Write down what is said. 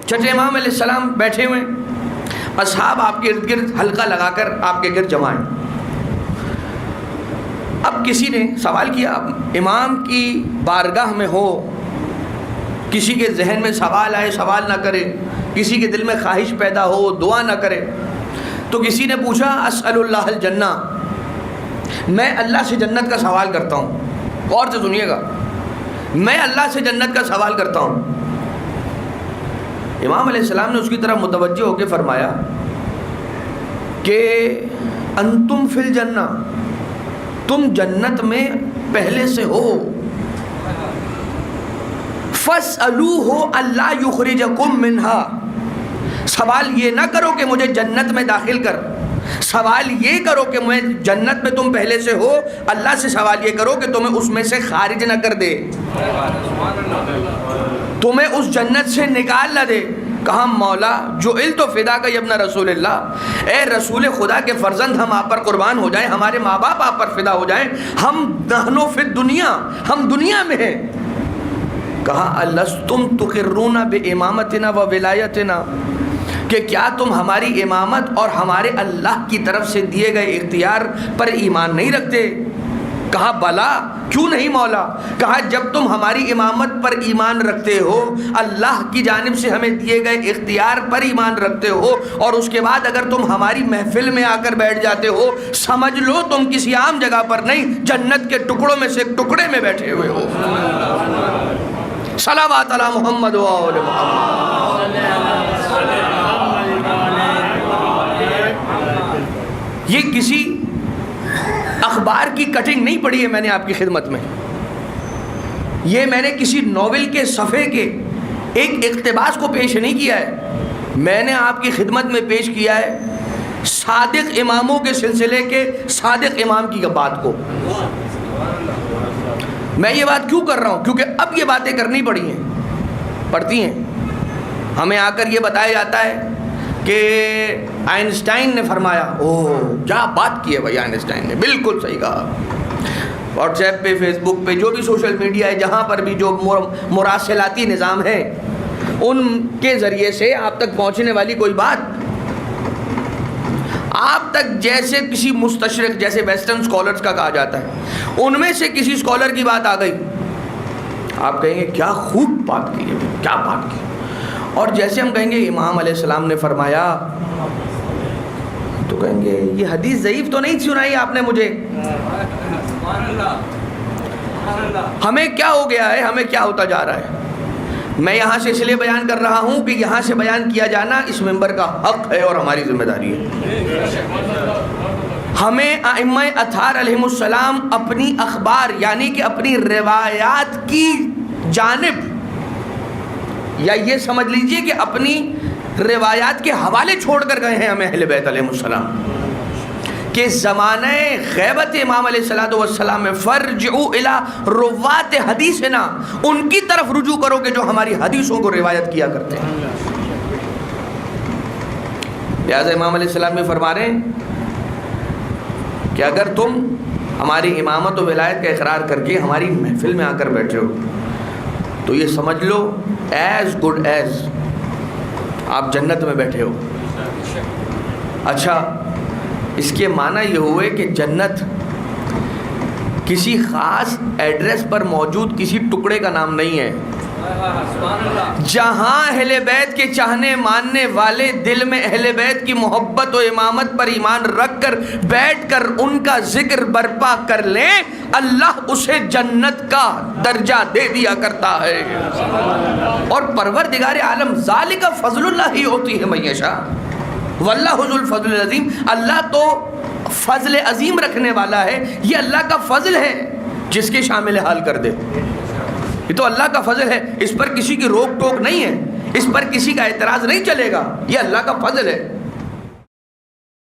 چھٹے امام علیہ السلام بیٹھے ہوئے، اصحاب آپ کے ارد گرد حلقہ لگا کر آپ کے گرد جمع ہیں۔ اب کسی نے سوال کیا، امام کی بارگاہ میں ہو، کسی کے ذہن میں سوال آئے سوال نہ کرے، کسی کے دل میں خواہش پیدا ہو دعا نہ کرے، تو کسی نے پوچھا اسأل اللہ الجنہ، میں اللہ سے جنت کا سوال کرتا ہوں۔ غور سے سنیے گا، میں اللہ سے جنت کا سوال کرتا ہوں۔ امام علیہ السلام نے اس کی طرف متوجہ ہو کے فرمایا کہ انتم فی الجنہ، تم جنت میں پہلے سے ہو، فَاسْأَلُوهُ أَلَّا يُخْرِجَكُم مِّنْهَا، سوال یہ نہ کرو کہ مجھے جنت میں داخل کر، سوال یہ کرو کہ میں جنت میں تم پہلے سے ہو، اللہ سے سوال یہ کرو کہ تمہیں اس میں سے خارج نہ کر دے، تمہیں اس جنت سے نکال نہ دے۔ کہا مولا جعلت فداک یا ابن رسول اللہ، اے رسول خدا کے فرزند ہم آپ پر قربان ہو جائیں، ہمارے ماں باپ آپ پر فدا ہو جائیں، ہم نحن فی الدنیا، ہم دنیا میں ہیں۔ کہا الستم تقرون بامامتنا و ولایتنا، کہ کیا تم ہماری امامت اور ہمارے اللہ کی طرف سے دیے گئے اختیار پر ایمان نہیں رکھتے؟ کہا بلا، کیوں نہیں مولا؟ کہا جب تم ہماری امامت پر ایمان رکھتے ہو، اللہ کی جانب سے ہمیں دیے گئے اختیار پر ایمان رکھتے ہو، اور اس کے بعد اگر تم ہماری محفل میں آ کر بیٹھ جاتے ہو، سمجھ لو تم کسی عام جگہ پر نہیں، جنت کے ٹکڑوں میں سے ایک ٹکڑے میں بیٹھے ہوئے ہو۔ صلوات علی محمد و آل محمد۔ یہ کسی اخبار کی کٹنگ نہیں پڑھی ہے میں نے آپ کی خدمت میں، یہ میں نے کسی ناول کے صفحے کے ایک اقتباس کو پیش نہیں کیا ہے، میں نے آپ کی خدمت میں پیش کیا ہے صادق اماموں کے سلسلے کے صادق امام کی بات کو۔ میں یہ بات کیوں کر رہا ہوں؟ کیونکہ اب یہ باتیں کرنی پڑتی ہیں، ہمیں آ کر یہ بتایا جاتا ہے کہ آئنسٹائن نے فرمایا، کیا بات کی ہے بھائی آئنسٹائن نے، بالکل صحیح کہا۔ واٹس ایپ پہ، فیس بک پہ، جو بھی سوشل میڈیا ہے، جہاں پر بھی جو مراسلاتی نظام ہے، ان کے ذریعے سے آپ تک پہنچنے والی کوئی بات آپ تک جیسے کسی مستشرق، جیسے ویسٹرن اسکالرز کا کہا جاتا ہے، ان میں سے کسی اسکالر کی بات آ گئی، آپ کہیں گے کیا خوب بات کی ہے، کیا بات کی، اور جیسے ہم کہیں گے امام علیہ السلام نے فرمایا، تو کہیں گے یہ حدیث ضعیف تو نہیں سنائی آپ نے مجھے۔ ہمیں کیا ہو گیا ہے، ہمیں کیا ہوتا جا رہا ہے؟ میں یہاں سے اس لیے بیان کر رہا ہوں کہ یہاں سے بیان کیا جانا اس ممبر کا حق ہے اور ہماری ذمہ داری ہے۔ ہمیں ائمہ اطہار علیہم السلام اپنی اخبار یعنی کہ اپنی روایات کی جانب، یا یہ سمجھ لیجئے کہ اپنی روایات کے حوالے چھوڑ کر گئے ہیں ہمیں اہل بیت علیہم السلام، کہ زمانہ غیبت امام علیہ السلام میں فرجعوا الی روات حدیثنا، ان کی طرف رجوع کرو کہ جو ہماری حدیثوں کو روایت کیا کرتے ہیں۔ لہذا امام علیہ السلام میں فرما رہے ہیں کہ اگر تم ہماری امامت و ولایت کا اقرار کر کے ہماری محفل میں آ کر بیٹھے ہو، تو یہ سمجھ لو ایز گڈ ایز آپ جنت میں بیٹھے ہو۔ اچھا، اس کے معنی یہ ہوئے کہ جنت کسی خاص ایڈریس پر موجود کسی ٹکڑے کا نام نہیں ہے، جہاں اہل بیت کے چاہنے ماننے والے دل میں اہل بیت کی محبت و امامت پر ایمان رکھ کر بیٹھ کر ان کا ذکر برپا کر لیں، اللہ اسے جنت کا درجہ دے دیا کرتا ہے۔ اور پروردگار عالم ذالک فضل اللہ یؤتیہ من یشاء واللہ ذو الفضل العظیم، اللہ تو فضل عظیم رکھنے والا ہے، یہ اللہ کا فضل ہے جس کے شامل حال کر دے، یہ تو اللہ کا فضل ہے، اس پر کسی کی روک ٹوک نہیں ہے، اس پر کسی کا اعتراض نہیں چلے گا، یہ اللہ کا فضل ہے۔